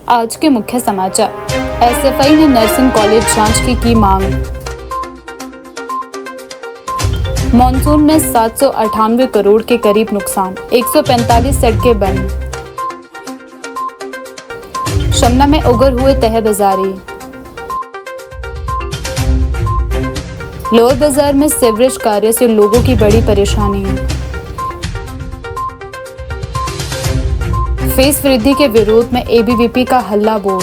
आज के मुख्य समाचार। एसएफआई ने नर्सिंग कॉलेज जांच की मांग। मॉनसून में 798 करोड़ के करीब नुकसान, 145 सड़कें बंद। शिमला में उगर हुए तहबाजारी। लोअर बाजार में सीवरेज कार्य से लोगों की बड़ी परेशानी। फीस वृद्धि के विरोध में एबीवीपी का हल्ला बोल।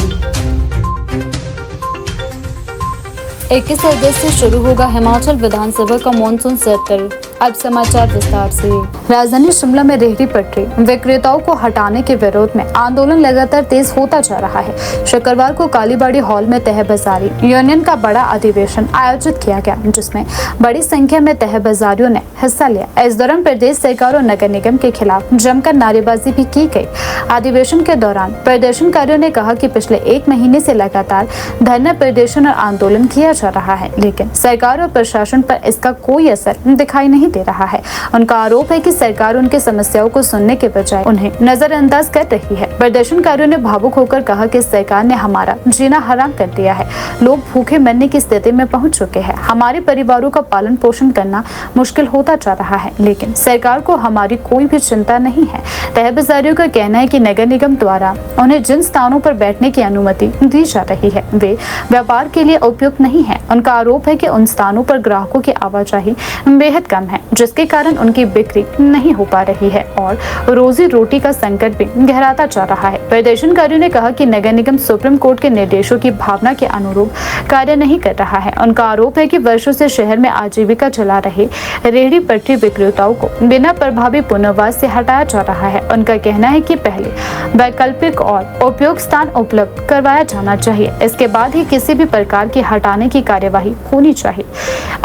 21 अगस्त से शुरू होगा हिमाचल विधानसभा का मॉनसून सत्र। अब समाचार विस्तार से। राजधानी शिमला में रेहड़ी पटरी विक्रेताओं को हटाने के विरोध में आंदोलन लगातार तेज होता जा रहा है। शुक्रवार को कालीबाड़ी हॉल में तहबाजारी यूनियन का बड़ा अधिवेशन आयोजित किया गया, जिसमें बड़ी संख्या में तहबाजारियों ने हिस्सा लिया। इस दौरान प्रदेश सरकार और नगर निगम के खिलाफ जमकर नारेबाजी भी की गई। अधिवेशन के दौरान प्रदर्शनकारियों ने कहा कि पिछले 1 महीने से लगातार धरना प्रदर्शन और आंदोलन किया जा रहा है, लेकिन सरकार और प्रशासन पर इसका कोई असर दिखाई नहीं दे रहा है। उनका आरोप है कि सरकार उनके समस्याओं को सुनने के बजाय उन्हें नजरअंदाज कर रही है। प्रदर्शनकारियों ने भावुक होकर कहा कि सरकार ने हमारा जीना हराम कर दिया है। लोग भूखे मरने की स्थिति में पहुंच चुके हैं। हमारे परिवारों का पालन पोषण करना मुश्किल होता जा रहा है, लेकिन सरकार को हमारी कोई भी चिंता नहीं है। तहबाजारियों का कहना है कि नगर निगम द्वारा उन्हें जिन स्थानों पर बैठने की अनुमति दी जा रही है वे व्यापार के लिए उपयुक्त नहीं है। उनका आरोप है कि उन स्थानों पर ग्राहकों की आवाजाही बेहद कम है, जिसके कारण उनकी बिक्री नहीं हो पा रही है और रोजी रोटी का संकट भी गहराता जा रहा है। प्रदर्शनकारियों ने कहा कि नगर निगम सुप्रीम कोर्ट के निर्देशों की भावना के अनुरूप कार्य नहीं कर रहा है। उनका आरोप है कि वर्षों से शहर में आजीविका चला रहे रेहड़ी पटरी विक्रेताओं को बिना प्रभावी पुनर्वास से हटाया जा रहा है। उनका कहना है कि पहले वैकल्पिक और उपयोग स्थान उपलब्ध करवाया जाना चाहिए, इसके बाद ही किसी भी प्रकार की हटाने की कार्यवाही होनी चाहिए।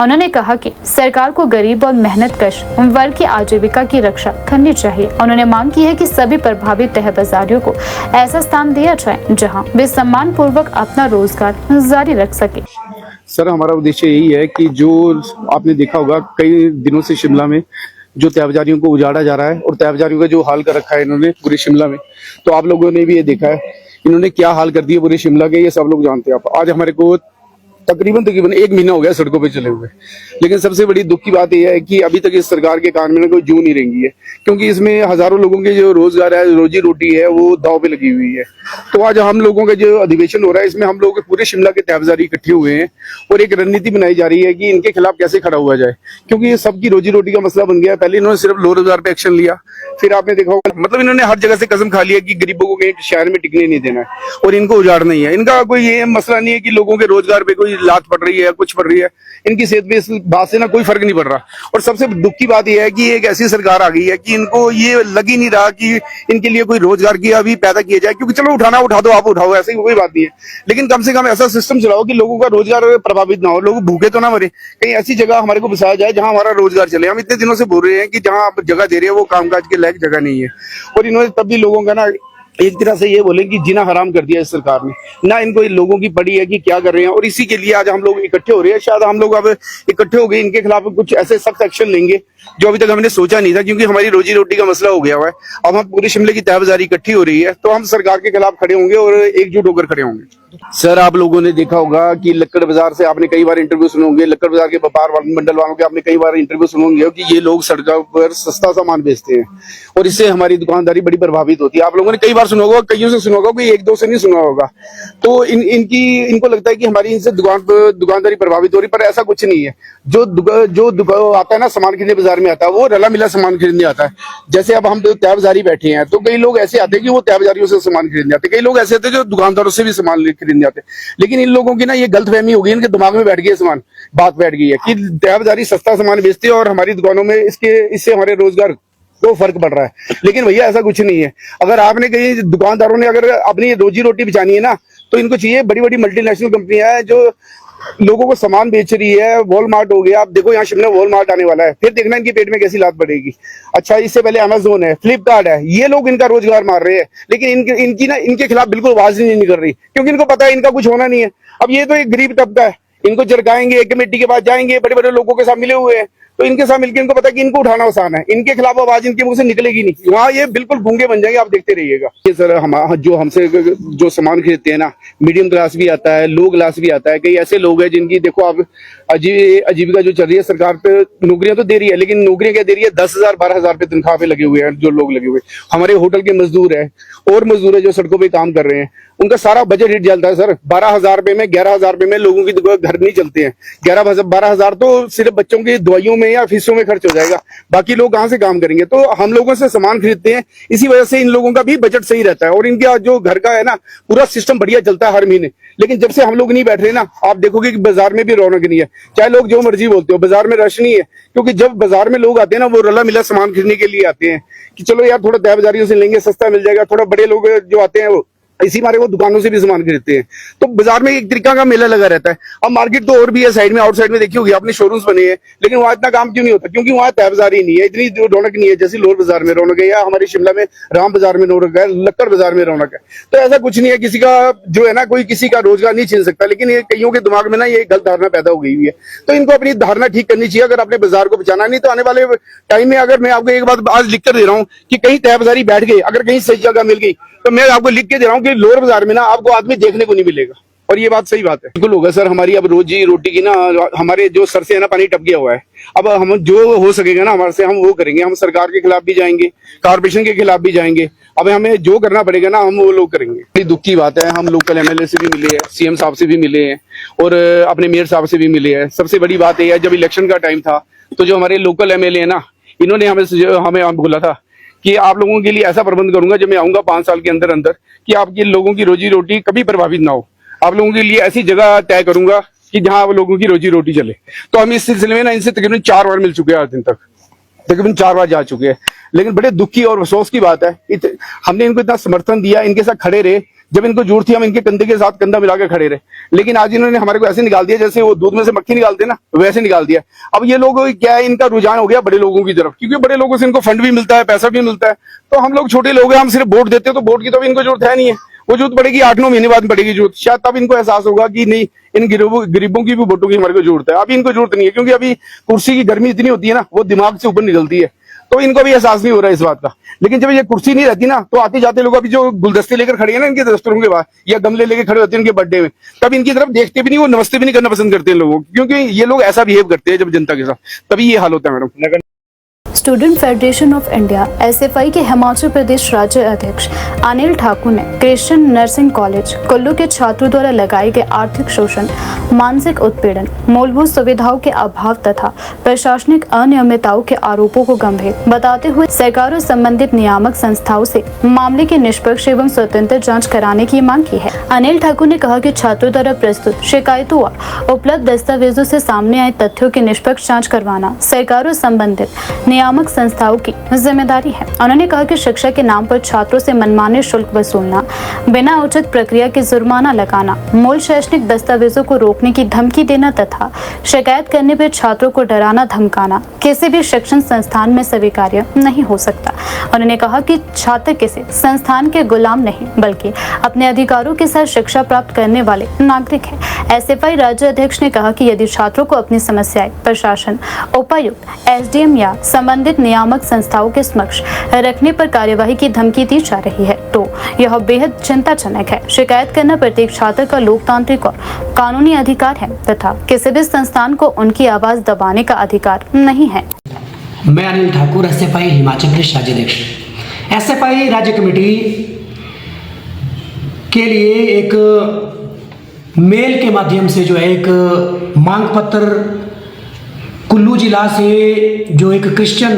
उन्होंने कहा कि सरकार को गरीब और मेहनतकश वर्ग की आजीविका की रक्षा करनी चाहिए। उन्होंने मांग की है कि सभी प्रभावित तहबाजारियों को ऐसा स्थान दिया जाए जहां वे सम्मान पूर्वक अपना रोजगार जारी रख सके। सर, हमारा उद्देश्य यही है कि जो आपने देखा होगा कई दिनों से शिमला में जो तहबाजारियों को उजाड़ा जा रहा है और तहबाजारियों का जो हाल कर रखा है इन्होंने पूरे शिमला में, तो आप लोगों ने भी ये देखा है इन्होंने क्या हाल कर दिया पूरे शिमला के, ये सब लोग जानते हैं। आप आज हमारे को तकरीबन 1 महीना हो गया सड़कों पे चले हुए, लेकिन सबसे बड़ी दुख की बात यह है कि अभी तक इस सरकार के कान में कोई जू नहीं रेंगी है, क्योंकि इसमें हजारों लोगों के जो रोजगार है, रोजी रोटी है, वो दांव पे लगी हुई है। तो आज हम लोगों का जो अधिवेशन हो रहा है, इसमें हम लोग पूरे शिमला के तहबाजारी इकट्ठे हुए हैं और एक रणनीति बनाई जा रही है कि इनके खिलाफ कैसे खड़ा हुआ जाए, क्योंकि ये सबकी रोजी रोटी का मसला बन गया है। पहले इन्होंने सिर्फ लोअर बाजार पे एक्शन लिया, फिर आपने देखा होगा मतलब इन्होंने हर जगह से कसम खा लिया कि गरीबों को कहीं शहर में टिकने नहीं देना है और इनको उजाड़ना ही है। इनका कोई ये मसला नहीं है कि लोगों के रोजगार पे कोई लात पड़ रही है, कुछ पड़ रही है, इनकी सेहत पे इस बात से ना कोई फर्क नहीं पड़ रहा। और सबसे दुख की बात यह है कि एक ऐसी सरकार आ गई है कि इनको ये लग ही नहीं रहा कि इनके लिए कोई रोजगार की अभी पैदा किया जाए, क्योंकि चलो उठाना उठा दो, आप उठाओ, ऐसी कोई बात नहीं है, लेकिन कम से कम ऐसा सिस्टम चलाओ कि लोगों का रोजगार प्रभावित ना हो, लोग भूखे तो ना मरे। कहीं ऐसी जगह हमारे को बसाया जाए जहां हमारा रोजगार चले। हम इतने दिनों से बोल रहे हैं कि जहां आप जगह दे रहे हैं वो कामकाज के लायक जगह नहीं है, और इन्होंने तब भी लोगों का ना एक तरह से ये बोले कि जीना हराम कर दिया इस सरकार ने। ना इनको लोगों की पड़ी है कि क्या कर रहे हैं, और इसी के लिए आज हम लोग इकट्ठे हो रहे हैं। शायद हम लोग अब इकट्ठे हो गए इनके खिलाफ कुछ ऐसे सख्त एक्शन लेंगे जो अभी तक हमने सोचा नहीं था, क्योंकि हमारी रोजी रोटी का मसला हो गया हुआ है। अब हम पूरे शिमले की तहबाजारी इकट्ठी हो रही है, तो हम सरकार के खिलाफ खड़े होंगे और एकजुट होकर खड़े होंगे। सर, आप लोगों ने देखा होगा कि लक्कड़ बाजार से आपने कई बार इंटरव्यू सुने होंगे, लक्कड़ बाजार के व्यापार मंडल वालों के आपने कई बार इंटरव्यू सुने होंगे कि ये लोग सड़कों पर सस्ता सामान बेचते हैं और इससे हमारी दुकानदारी बड़ी प्रभावित होती है। आप लोगों ने कई बार सुना होगा, कईयों से सुना होगा, कोई 1-2 से नहीं सुना होगा। तो इनको लगता है कि हमारी इनसे दुकानदारी प्रभावित हो रही, पर ऐसा कुछ नहीं है। जो आता है ना सामान खरीदने बाजार में आता है, वो रला मिला सामान खरीदने आता है। जैसे अब हम तहबाजारी बैठे हैं, तो कई लोग ऐसे आते हैं कि वो तहबाजारियों से सामान खरीदने आते हैं, कई लोग ऐसे आते हैं जो दुकानदारों से भी सामान खरीदने आते हैं। लेकिन इन लोगों की ना ये गलतफहमी हो गई, इनके दिमाग में बैठ गई बात बैठ गई है कि तहबाजारी सस्ता सामान बेचती है और हमारी दुकानों में इससे हमारे रोजगार को फर्क पड़ रहा है। लेकिन भैया ऐसा कुछ नहीं है। अगर आपने कहीं दुकानदारों ने अगर अपनी रोजी रोटी बचानी है ना, तो इनको चाहिए बड़ी बड़ी मल्टीनेशनल कंपनियां हैं जो लोगों को सामान बेच रही है। वॉलमार्ट हो गया, आप देखो यहाँ शिमला वॉलमार्ट आने वाला है, फिर देखना इनके पेट में कैसी लात पड़ेगी। अच्छा, इससे पहले अमेज़न है, फ्लिपकार्ट है, ये लोग इनका रोजगार मार रहे हैं, लेकिन इनके खिलाफ बिल्कुल आवाज नहीं कर रही, क्योंकि इनको पता है इनका कुछ होना नहीं है। अब ये तो एक गरीब तबका है, इनको झरकाएंगे, कमेटी के पास जाएंगे, बड़े बड़े लोगों के साथ मिले हुए हैं, तो इनके साथ मिलकर इनको पता है कि इनको उठाना आसान है, इनके खिलाफ आवाज इनके मुंह से निकलेगी नहीं, वहाँ ये बिल्कुल गूंगे बन जाएंगे, आप देखते रहिएगा। ये सर हम जो हमसे जो सामान खरीदते हैं ना, मीडियम क्लास भी आता है, लो क्लास भी आता है, कई ऐसे लोग हैं जिनकी देखो आप आजीविका जो चल रही है, सरकार पे नौकरियां तो दे रही है, लेकिन नौकरियां क्या दे रही है, 10,000 12,000 पे तनख्वाह पे लगे हुए हैं जो लोग लगे हुए। हमारे होटल के मजदूर है और मजदूर है जो सड़कों पे काम कर रहे हैं, उनका सारा बजट हिट चलता है सर। 12,000 रुपए में 11,000 रुपए में लोगों की घर नहीं चलते हैं। 12,000 तो सिर्फ बच्चों की दवाइयों में या फीसों में खर्च हो जाएगा, बाकी लोग कहाँ से काम करेंगे। तो हम लोगों से सामान खरीदते हैं, इसी वजह से इन लोगों का भी बजट सही रहता है और इनका जो घर का है ना पूरा सिस्टम बढ़िया चलता है हर महीने। लेकिन जब से हम लोग नहीं बैठ रहे ना, आप देखोगे कि बाजार में भी रौनक नहीं है, चाहे लोग जो मर्जी बोलते हो, बाजार में रश नहीं है। क्योंकि जब बाजार में लोग आते हैं ना, वो रला मिला सामान खरीदने के लिए आते हैं कि चलो यार थोड़ा तय बाजारियों से लेंगे, सस्ता मिल जाएगा। थोड़ा बड़े लोग जो आते हैं वो इसी मारे वो दुकानों से भी सामान खरीदते हैं। तो बाजार में एक तरीका का मेला लगा रहता है। अब मार्केट तो और भी है साइड में, आउटसाइड में देखी होगी आपने, शोरूम्स बने हैं, लेकिन वहां इतना काम क्यों नहीं होता? क्योंकि वहां तय बाजार ही नहीं है, इतनी रौनक नहीं है जैसी लोअर बाजार में रौनक है, या हमारे शिमला में राम बाजार में रौनक है, लक्कड़ बाजार में रौनक है। तो ऐसा कुछ नहीं है, किसी का जो है ना, कोई किसी का रोजगार नहीं छीन सकता, लेकिन ये कईयों के दिमाग में ना ये गलत धारणा पैदा हो गई हुई है। तो इनको अपनी धारणा ठीक करनी चाहिए अगर अपने बाजार को बचाना। नहीं तो आने वाले टाइम में, अगर मैं आपको एक बात आज लिख कर दे रहा हूँ कि कहीं तय बाजारी बैठ गई, अगर कहीं सही जगह मिल गई, तो मैं आपको लिख के दे रहा हूँ कि लोअर बाजार में ना आपको आदमी देखने को नहीं मिलेगा। और ये बात सही बात है, बिल्कुल होगा सर। हमारी अब रोजी रोटी की ना, हमारे जो सर से है ना पानी टप गया हुआ है। अब हम जो हो सकेगा ना हमारे से, हम वो करेंगे। हम सरकार के खिलाफ भी जाएंगे, कारपोरेशन के खिलाफ भी जाएंगे। अब हमें जो करना पड़ेगा ना, हम वो लोग करेंगे। बड़ी दुख की बात है, हम लोकल एमएलए से भी मिले हैं, सीएम साहब से भी मिले हैं और अपने मेयर साहब से भी मिले हैं। सबसे बड़ी बात यह है, जब इलेक्शन का टाइम था तो जो हमारे लोकल एमएलए है ना, इन्होंने हमें बोला था कि आप लोगों के लिए ऐसा प्रबंध करूंगा जब मैं आऊंगा 5 साल के अंदर अंदर, कि आपके लोगों की रोजी रोटी कभी प्रभावित ना हो। आप लोगों के लिए ऐसी जगह तय करूंगा कि जहां आप लोगों की रोजी रोटी चले। तो हम इस सिलसिले में ना इनसे तकरीबन 4 बार मिल चुके हैं, आज दिन तक तकरीबन 4 बार जा चुके हैं। लेकिन बड़े दुख की और अफसोस की बात है, हमने इनको इतना समर्थन दिया, इनके साथ खड़े रहे, जब इनको जरूरत थी हम इनके कंधे के साथ कंधा मिलाकर खड़े रहे। लेकिन आज इन्होंने हमारे को ऐसे निकाल दिया जैसे वो दूध में से मक्खी निकालते ना, वैसे निकाल दिया। अब ये लोग क्या है, इनका रुझान हो गया बड़े लोगों की तरफ, क्योंकि बड़े लोगों से इनको फंड भी मिलता है, पैसा भी मिलता है। तो हम लोग छोटे लोग हैं, हम सिर्फ वोट देते हैं, तो वोट की तो इनको जरूरत है नहीं है। वो जरूरत पड़ेगी 8-9 महीने बाद पड़ेगी जरूरत, शायद तब इनको एहसास होगा कि नहीं, इन गरीबों की भी वोटों की हमारे को जरूरत है। अभी इनको जरूरत नहीं है, क्योंकि अभी कुर्सी की गर्मी इतनी होती है ना, वो दिमाग से ऊपर निकलती है। तो इनको भी एहसास नहीं हो रहा है इस बात का। लेकिन जब ये कुर्सी नहीं रहती ना, तो आते जाते लोग अभी जो गुलदस्ते लेकर खड़े हैं ना इनके दस्तरों के बाद, या गमले लेकर खड़े होते हैं इनके बर्थडे में, तब इनकी तरफ देखते भी नहीं, वो नमस्ते भी नहीं करना पसंद करते हैं लोगों, क्योंकि ये लोग ऐसा बिहेव करते हैं जब जनता के साथ, तभी ये हाल होता है madam. Student federation of India SFI के हिमाचल प्रदेश राज्य अध्यक्ष अनिल ठाकुर ने क्रिश्चियन नर्सिंग कॉलेज कुल्लू के छात्रों द्वारा लगाए गए आर्थिक शोषण, मानसिक उत्पीड़न, मूलभूत सुविधाओं के अभाव तथा प्रशासनिक अनियमितताओं के आरोपों को गंभीर बताते हुए सरकार और संबंधित नियामक संस्थाओं से मामले की निष्पक्ष एवं स्वतंत्र जांच कराने की मांग की है। अनिल ठाकुर ने कहा कि छात्रों द्वारा प्रस्तुत शिकायतों और उपलब्ध दस्तावेजों से सामने आए तथ्यों की निष्पक्ष जाँच करवाना सरकार और संबंधित नियामक संस्थाओं की जिम्मेदारी है। उन्होंने कहा कि शिक्षा के नाम पर छात्रों से मनमाने शुल्क वसूलना, बिना उचित प्रक्रिया के जुर्माना लगाना, मूल शैक्षणिक दस्तावेजों को रोकने की धमकी देना तथा शिकायत करने पर छात्रों को डराना धमकाना किसी भी शिक्षण संस्थान में स्वीकार्य नहीं हो सकता। उन्होंने कहा कि छात्र किसी संस्थान के गुलाम नहीं बल्कि अपने अधिकारों के साथ शिक्षा प्राप्त करने वाले नागरिक हैं। एसएफआई राज्य अध्यक्ष ने कहा कि यदि छात्रों को अपनी समस्याएं प्रशासन, उपायुक्त, एसडीएम या संबंधित नियामक संस्थाओं के समक्ष रखने पर कार्यवाही की धमकी दी जा रही है तो यह बेहद चिंताजनक है। शिकायत करना प्रत्येक छात्र का लोकतांत्रिक और कानूनी अधिकार है तथा किसी भी संस्थान को उनकी आवाज दबाने का अधिकार नहीं है। मैं अनिल ठाकुर, एसएफआई हिमाचल प्रदेश राज्य अध्यक्ष। एसएफआई राज्य कमेटी के लिए एक मेल के माध्यम से जो है एक मांग पत्र कुल्लू जिला से जो एक क्रिश्चियन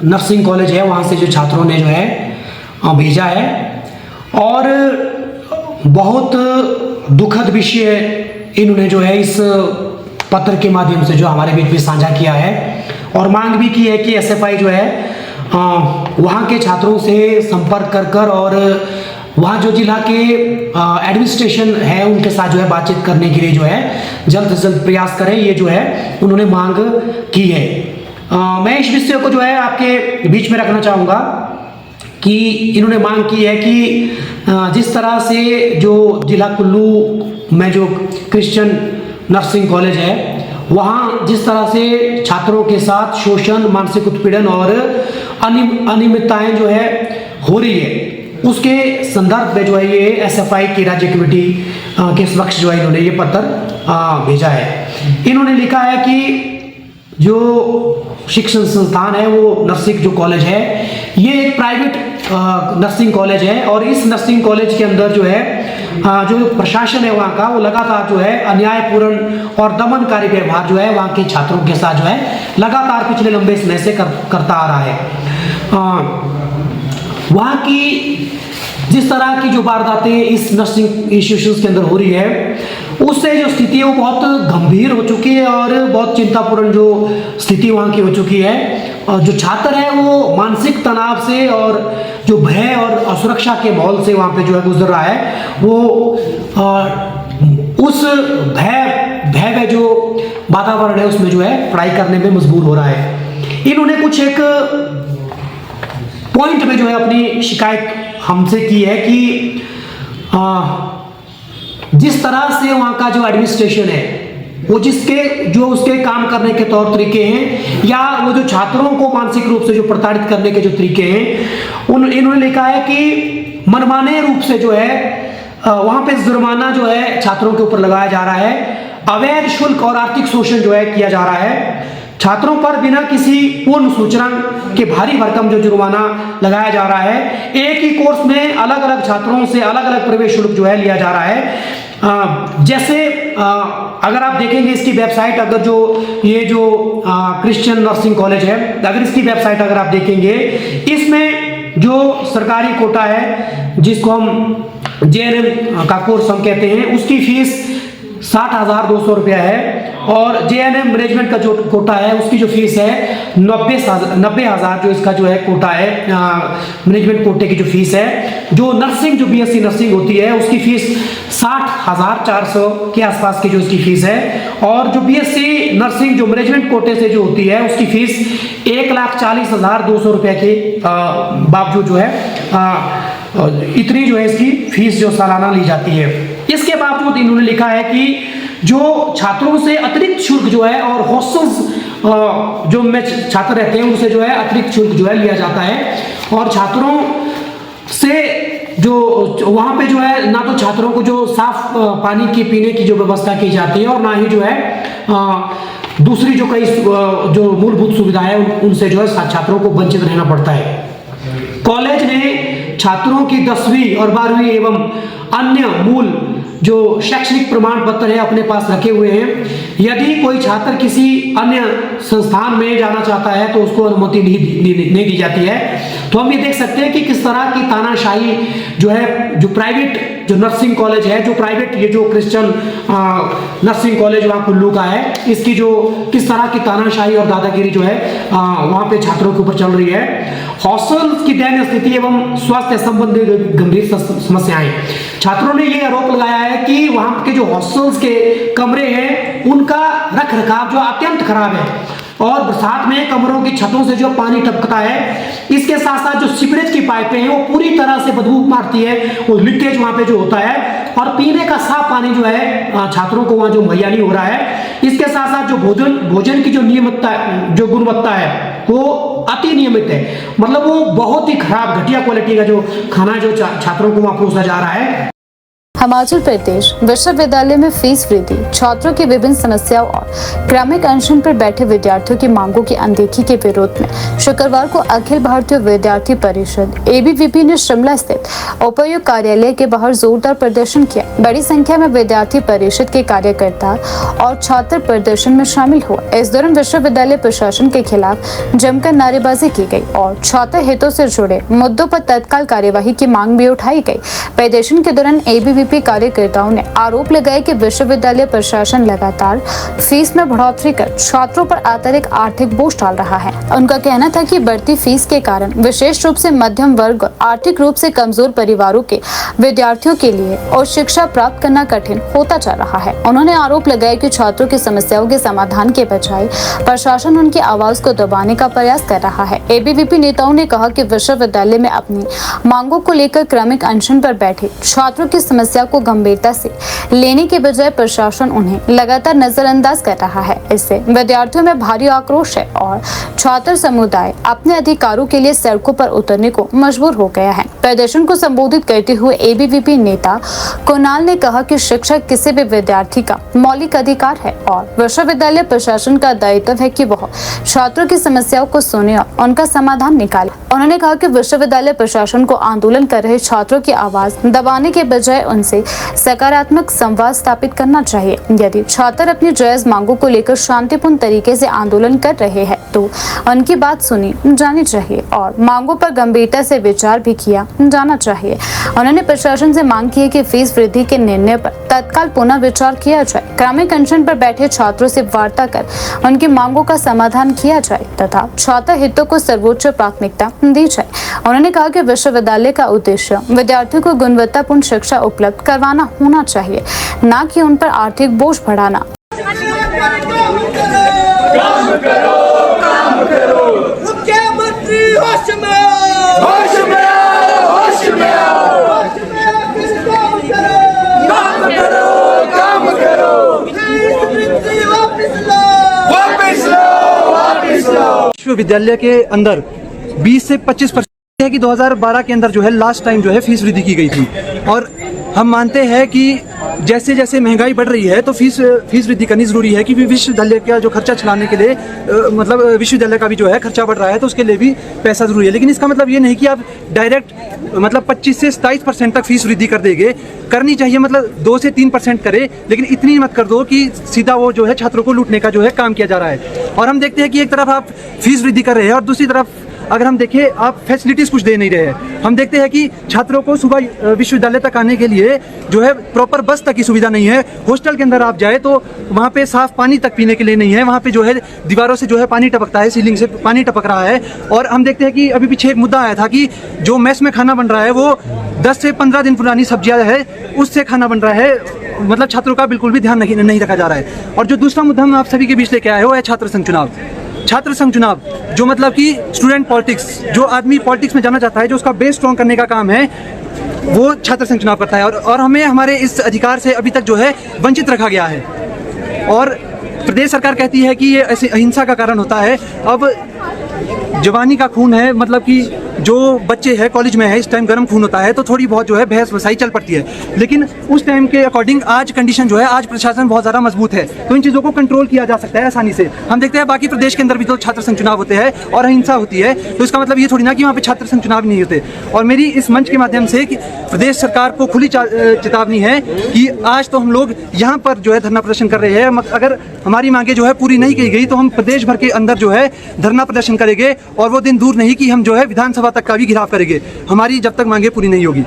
नर्सिंग कॉलेज है वहाँ से जो छात्रों ने जो है भेजा है और बहुत दुखद विषय इन्होंने जो है इस पत्र के माध्यम से जो हमारे बीच में साझा किया है और मांग भी की है कि एसएफआई जो है वहाँ के छात्रों से संपर्क कर और वहाँ जो जिला के एडमिनिस्ट्रेशन है उनके साथ जो है बातचीत करने के लिए जो है जल्द से जल्द प्रयास करें, ये जो है उन्होंने मांग की है। मैं इस विषय को जो है आपके बीच में रखना चाहूँगा कि इन्होंने मांग की है कि जिस तरह से जो जिला कुल्लू में जो क्रिश्चियन नर्सिंग कॉलेज है वहाँ जिस तरह से छात्रों के साथ शोषण, मानसिक उत्पीड़न और अनियमितताएं जो है हो रही है, उसके संदर्भ में जो है ये एसएफआई की राज्य कमेटी के समक्ष जो है इन्होंने ये पत्र भेजा है। इन्होंने लिखा है कि जो शिक्षण संस्थान है वो नर्सिंग जो कॉलेज है ये एक प्राइवेट नर्सिंग कॉलेज है और इस नर्सिंग कॉलेज के अंदर जो है जो प्रशासन है वहाँ का वो लगातार जो है अन्यायपूर्ण और दमनकारी व्यवहार जो है वहाँ के छात्रों के साथ जो है लगातार पिछले लंबे समय से करता आ रहा है। वहाँ की जिस तरह की जो वारदातें इस नर्सिंग इंस्टीट्यूशंस के अंदर हो रही है उससे जो स्थिति है वो बहुत गंभीर हो चुकी है और बहुत चिंतापूर्ण जो स्थिति वहाँ की हो चुकी है। और जो छात्र है वो मानसिक तनाव से और जो भय और असुरक्षा के माहौल से वहाँ पे जो है गुजर रहा है, वो उस भय में जो वातावरण है उसमें जो है पढ़ाई करने में मजबूर हो रहा है। इन्होंने कुछ एक पॉइंट में जो है अपनी शिकायत हमसे की है कि जिस तरह से वहाँ का जो एडमिनिस्ट्रेशन है वो उसके काम करने के तौर तरीके हैं या वो जो छात्रों को मानसिक रूप से जो प्रताड़ित करने के जो तरीके हैं इन्होंने लिखा है कि मनमाने रूप से जो है वहाँ पे जुर्माना जो है छात्रों के ऊपर लगाया जा रहा है, अवैध शुल्क और आर्थिक शोषण जो है किया जा रहा है, छात्रों पर बिना किसी पूर्ण सूचना के भारी भरकम जो जुर्माना लगाया जा रहा है, एक ही कोर्स में अलग अलग छात्रों से अलग अलग प्रवेश शुल्क जो है लिया जा रहा है। जैसे अगर आप देखेंगे इसकी वेबसाइट, अगर जो क्रिश्चियन नर्सिंग कॉलेज है, अगर इसकी वेबसाइट अगर आप देखेंगे, इसमें जो सरकारी कोटा है जिसको हम जेएनएम का कोर्स हम कहते हैं, उसकी फीस 60,200 रुपया है और जेएनएम मैनेजमेंट का जो कोटा है उसकी जो फीस है 90,000 जो इसका जो है कोटा है मैनेजमेंट कोटे की जो फीस है। जो नर्सिंग जो बीएससी नर्सिंग होती है उसकी फीस 60,400 के आसपास की जो इसकी फीस है और जो बीएससी नर्सिंग जो मैनेजमेंट कोटे से जो होती है उसकी फीस 1,40,200 रुपये के बावजूद जो है इतनी जो है इसकी फीस जो सालाना ली जाती है। इसके बावजूद इन्होंने लिखा है कि जो छात्रों से अतिरिक्त शुल्क जो है और हॉस्टल्स जो में छात्र रहते हैं उनसे जो है अतिरिक्त शुल्क जो है लिया जाता है और छात्रों से जो वहाँ पे जो है ना तो छात्रों को जो साफ पानी की पीने की जो व्यवस्था की जाती है और ना ही जो है दूसरी जो कई जो मूलभूत सुविधाएं उनसे जो है छात्रों को वंचित रहना पड़ता है। कॉलेज ने छात्रों की 10वीं और 12वीं एवं अन्य मूल जो शैक्षणिक प्रमाण पत्र है अपने पास रखे हुए हैं। यदि कोई छात्र किसी अन्य संस्थान में जाना चाहता है तो उसको अनुमति नहीं दी जाती है। तो हम ये देख सकते हैं कि किस तरह की तानाशाही जो है जो प्राइवेट जो नर्सिंग कॉलेज है, जो प्राइवेट ये जो क्रिश्चियन नर्सिंग कॉलेज वहाँ कुल्लू का है, इसकी जो किस तरह की तानाशाही और दादागिरी जो है वहाँ पे छात्रों के ऊपर चल रही है। हॉस्टल की दयनीय स्थिति एवं स्वास्थ्य संबंधी गंभीर समस्याएं, छात्रों ने ये आरोप लगाया है कि वहाँ के जो हॉस्टल्स के कमरे हैं उनका रख रखाव जो अत्यंत खराब है और बरसात में कमरों की छतों से जो पानी टपकता है, इसके साथ साथ जो सीवरेज की पाइपें हैं वो पूरी तरह से बदबू मारती है, वो लीकेज वहाँ पे जो होता है और पीने का साफ पानी जो है छात्रों को वहाँ जो मुहैया नहीं हो रहा है। इसके साथ साथ जो भोजन की जो नियमितता जो गुणवत्ता है वो अति नियमित है, मतलब वो बहुत ही खराब घटिया क्वालिटी का जो खाना जो छात्रों को वहाँ परोसा जा रहा है। हिमाचल प्रदेश विश्वविद्यालय में फीस वृद्धि, छात्रों की विभिन्न समस्याओं और क्रमिक अनशन पर बैठे विद्यार्थियों की मांगों की अनदेखी के विरोध में शुक्रवार को अखिल भारतीय विद्यार्थी परिषद एबीवीपी ने शिमला स्थित उपायुक्त कार्यालय के बाहर जोरदार प्रदर्शन किया। बड़ी संख्या में विद्यार्थी परिषद के कार्यकर्ता और छात्र प्रदर्शन में शामिल हुए। इस दौरान विश्वविद्यालय प्रशासन के खिलाफ जमकर नारेबाजी की गई और छात्र हितों से जुड़े मुद्दों पर तत्काल कार्यवाही की मांग भी उठाई गई। प्रदर्शन के दौरान एबीवीपी कार्यकर्ताओं ने आरोप लगाया कि विश्वविद्यालय प्रशासन लगातार फीस में बढ़ोतरी कर छात्रों पर अतिरिक्त आर्थिक बोझ डाल रहा है। उनका कहना था कि बढ़ती फीस के कारण विशेष रूप से मध्यम वर्ग और आर्थिक रूप से कमजोर परिवारों के विद्यार्थियों के लिए और शिक्षा प्राप्त करना कठिन होता जा रहा है। उन्होंने आरोप लगाया कि छात्रों की समस्याओं के समाधान के बजाय प्रशासन उनकी आवाज को दबाने का प्रयास कर रहा है। एबीवीपी नेताओं ने कहा कि विश्वविद्यालय में अपनी मांगों को लेकर क्रमिक अनशन पर बैठे छात्रों की समस्या समस्या को गंभीरता से लेने के बजाय प्रशासन उन्हें लगातार नजरअंदाज कर रहा है। इससे विद्यार्थियों में भारी आक्रोश है और छात्र समुदाय अपने अधिकारों के लिए सड़कों पर उतरने को मजबूर हो गया है। प्रदर्शन को संबोधित करते हुए एबीवीपी नेता कुणाल ने कहा कि शिक्षा किसी भी विद्यार्थी का मौलिक अधिकार है और विश्वविद्यालय प्रशासन का दायित्व है कि वह छात्रों की समस्याओं को सुने और उनका समाधान निकाले। उन्होंने कहा कि विश्वविद्यालय प्रशासन को आंदोलन कर रहे छात्रों की आवाज दबाने के बजाय उनसे सकारात्मक संवाद स्थापित करना चाहिए। यदि छात्र अपनी जायज मांगों को लेकर शांतिपूर्ण तरीके से आंदोलन कर रहे हैं तो उनकी बात सुनी जानी चाहिए और मांगों पर गंभीरता से विचार भी किया जाना चाहिए। उन्होंने प्रशासन से मांग की है कि फीस वृद्धि के निर्णय पर तत्काल पुनः विचार किया जाए, क्रमिक अनशन पर बैठे छात्रों से वार्ता कर उनकी मांगों का समाधान किया जाए तथा छात्र हितों को सर्वोच्च प्राथमिकता दी जाए। उन्होंने कहा कि विश्वविद्यालय का उद्देश्य विद्यार्थियों को गुणवत्तापूर्ण शिक्षा उपलब्ध करवाना होना चाहिए, न कि उन पर आर्थिक बोझ बढ़ाना। मुख्यमंत्री होश में आओ, होश में आओ, होश में आओ, काम करो, काम करो, वापस लो, वापस लो, वापस लो। विश्वविद्यालय के अंदर 20 से 25% है कि 2012 के अंदर जो है लास्ट टाइम जो है फीस वृद्धि की गई थी और हम मानते हैं कि जैसे जैसे महंगाई बढ़ रही है तो फीस वृद्धि करनी जरूरी है कि विश्वविद्यालय का जो खर्चा चलाने के लिए मतलब विश्वविद्यालय का भी जो है खर्चा बढ़ रहा है तो उसके लिए भी पैसा जरूरी है। लेकिन इसका मतलब ये नहीं कि आप डायरेक्ट मतलब 25 से 27% तक फीस वृद्धि कर देंगे, करनी चाहिए मतलब 2 से 3% करे, लेकिन इतनी मत कर दो कि सीधा वो जो है छात्रों को लूटने का जो है काम किया जा रहा है। और हम देखते हैं कि एक तरफ आप फीस वृद्धि कर रहे हैं और दूसरी तरफ अगर हम देखें आप फैसिलिटीज कुछ दे नहीं रहे हैं। हम देखते हैं कि छात्रों को सुबह विश्वविद्यालय तक आने के लिए जो है प्रॉपर बस तक की सुविधा नहीं है। हॉस्टल के अंदर आप जाए तो वहाँ पे साफ पानी तक पीने के लिए नहीं है, वहाँ पे जो है दीवारों से जो है पानी टपकता है, सीलिंग से पानी टपक रहा है। और हम देखते हैं कि अभी पीछे एक मुद्दा आया था कि जो मेस में खाना बन रहा है वो 10 से 15 दिन पुरानी सब्जियाँ है उससे खाना बन रहा है, मतलब छात्रों का बिल्कुल भी ध्यान नहीं रखा जा रहा है। और जो दूसरा मुद्दा हम आप सभी के बीच लेके आए हो है छात्र संघ चुनाव। छात्र संघ चुनाव जो मतलब कि स्टूडेंट पॉलिटिक्स, जो आदमी पॉलिटिक्स में जाना चाहता है, जो उसका बेस स्ट्रॉन्ग करने का काम है, वो छात्र संघ चुनाव करता है। और हमें हमारे इस अधिकार से अभी तक जो है वंचित रखा गया है और प्रदेश सरकार कहती है कि ये ऐसी अहिंसा का कारण होता है। अब जवानी का खून है, मतलब कि जो बच्चे हैं कॉलेज में है इस टाइम गर्म खून होता है तो थोड़ी बहुत जो है बहस वसाई चल पड़ती है, लेकिन उस टाइम के अकॉर्डिंग आज कंडीशन जो है, आज प्रशासन बहुत ज़्यादा मजबूत है तो इन चीज़ों को कंट्रोल किया जा सकता है आसानी से। हम देखते हैं बाकी प्रदेश के अंदर भी तो छात्र संघ चुनाव होते हैं और अहिंसा होती है, तो इसका मतलब ये थोड़ी ना कि वहाँ पे छात्र संघ चुनाव नहीं होते। और मेरी इस मंच के माध्यम से कि प्रदेश सरकार को खुली चेतावनी है कि आज तो हम लोग यहाँ पर जो है धरना प्रदर्शन कर रहे हैं, अगर हमारी मांगे जो है पूरी नहीं की गई तो हम प्रदेश भर के अंदर जो है धरना प्रदर्शन करेंगे और वो दिन दूर नहीं कि हम जो है विधानसभा तक का भी घेराव करेंगे, हमारी जब तक मांगे पूरी नहीं होगी।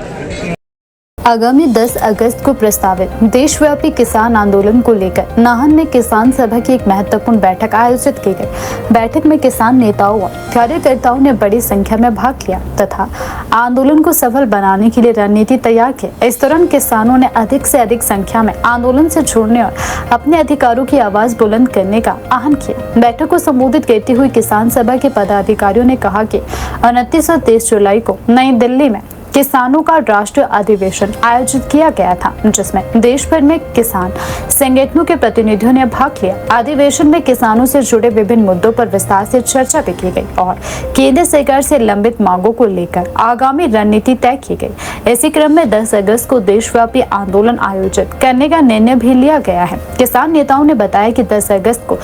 आगामी 10 अगस्त को प्रस्तावित देशव्यापी किसान आंदोलन को लेकर नाहन में किसान सभा की एक महत्वपूर्ण बैठक आयोजित की गई। बैठक में किसान नेताओं और कार्यकर्ताओं ने बड़ी संख्या में भाग लिया तथा आंदोलन को सफल बनाने के लिए रणनीति तैयार की। इस दौरान किसानों ने अधिक से अधिक संख्या में आंदोलन से जुड़ने और अपने अधिकारों की आवाज बुलंद करने का आह्वान किया। बैठक को संबोधित करते हुए किसान सभा के पदाधिकारियों ने कहा कि 29 और 30 जुलाई को नई दिल्ली में किसानों का राष्ट्रीय अधिवेशन आयोजित किया गया था, जिसमें देश भर में किसान संगठनों के प्रतिनिधियों ने भाग लिया। अधिवेशन में किसानों से जुड़े विभिन्न मुद्दों पर विस्तार से चर्चा भी की गई और केंद्र सरकार से लंबित मांगों को लेकर आगामी रणनीति तय की गई। इसी क्रम में 10 अगस्त को देशव्यापी आंदोलन आयोजित करने का निर्णय भी लिया गया है। किसान नेताओं ने बताया कि 10 अगस्त को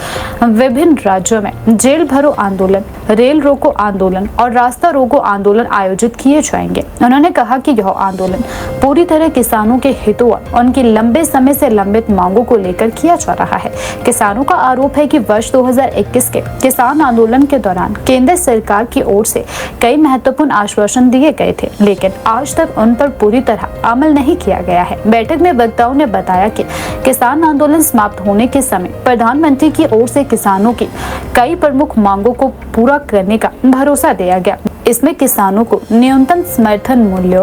विभिन्न राज्यों में जेल भरो आंदोलन, रेल रोको आंदोलन और रास्ता रोको आंदोलन आयोजित किए जाएंगे। उन्होंने कहा कि यह आंदोलन पूरी तरह किसानों के हितों और उनकी लंबे समय से लंबित मांगों को लेकर किया जा रहा है। किसानों का आरोप है कि वर्ष 2021 के किसान आंदोलन के दौरान केंद्र सरकार की ओर से कई महत्वपूर्ण आश्वासन दिए गए थे, लेकिन आज तक उन पर पूरी तरह अमल नहीं किया गया है। बैठक में वक्ताओं ने बताया कि किसान आंदोलन समाप्त होने के समय प्रधानमंत्री की ओर से किसानों की कई प्रमुख मांगों को पूरा करने का भरोसा दिया गया। इसमें किसानों को न्यूनतम समर्थन मूल्य,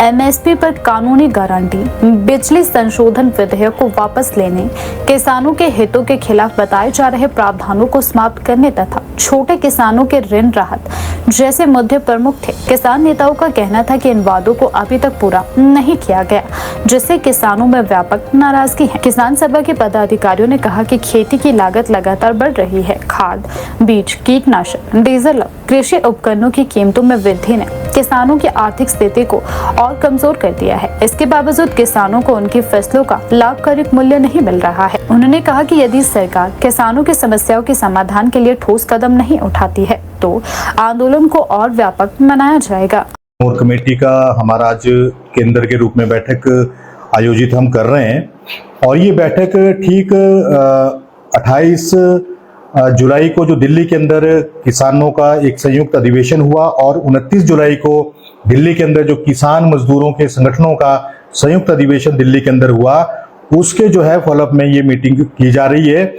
एमएसपी पर कानूनी गारंटी, बिजली संशोधन विधेयक को वापस लेने, किसानों के हितों के खिलाफ बताए जा रहे प्रावधानों को समाप्त करने तथा छोटे किसानों के ऋण राहत जैसे मुद्दे प्रमुख थे। किसान नेताओं का कहना था कि इन वादों को अभी तक पूरा नहीं किया गया, जिससे किसानों में व्यापक नाराजगी है। किसान सभा के पदाधिकारियों ने कहा कि खेती की लागत लगातार बढ़ रही है। खाद, बीज, कीटनाशक, डीजल, कृषि उपकरणों की कीमतों में वृद्धि ने किसानों की आर्थिक स्थिति को और कमजोर कर दिया है। इसके बावजूद किसानों को उनकी फसलों का लाभकारी मूल्य नहीं मिल रहा है। उन्होंने कहा कि यदि सरकार किसानों की समस्याओं के समाधान के लिए ठोस कदम नहीं उठाती है तो आंदोलन को और व्यापक बनाया जाएगा। कोर कमेटी का हमारा आज केंद्र के रूप में बैठक आयोजित हम कर रहे हैं और ये बैठक ठीक 28 जुलाई को जो दिल्ली के अंदर किसानों का एक संयुक्त अधिवेशन हुआ और 29 जुलाई को दिल्ली के अंदर जो किसान मजदूरों के संगठनों का संयुक्त अधिवेशन दिल्ली के अंदर हुआ, उसके जो है फॉलोअप में ये मीटिंग की जा रही है।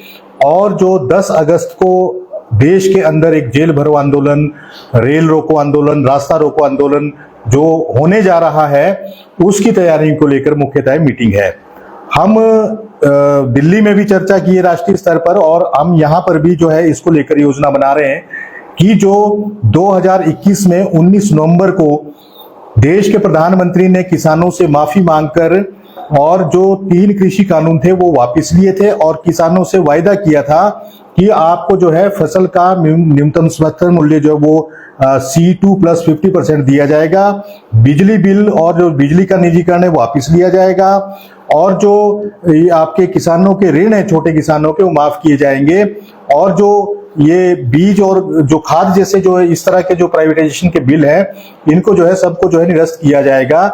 और जो 10 अगस्त को देश के अंदर एक जेल भरो आंदोलन, रेल रोको आंदोलन, रास्ता रोको आंदोलन जो होने जा रहा है, उसकी तैयारी को लेकर मुख्यतः मीटिंग है। हम दिल्ली में भी चर्चा की है राष्ट्रीय स्तर पर और हम यहाँ पर भी जो है इसको लेकर योजना बना रहे हैं कि जो 2021 में 19 नवंबर को देश के प्रधानमंत्री ने किसानों से माफी मांगकर और जो 3 कृषि कानून थे वो वापस लिए थे और किसानों से वायदा किया था कि आपको जो है फसल का न्यूनतम समर्थन मूल्य जो वो C2 प्लस 50% दिया जाएगा, बिजली बिल और जो बिजली का निजीकरण है वापस लिया जाएगा और जो आपके किसानों के ऋण है छोटे किसानों के वो माफ किए जाएंगे और जो ये बीज और जो खाद जैसे जो इस तरह के जो प्राइवेटाइजेशन के बिल है इनको जो है सबको जो है निरस्त किया जाएगा।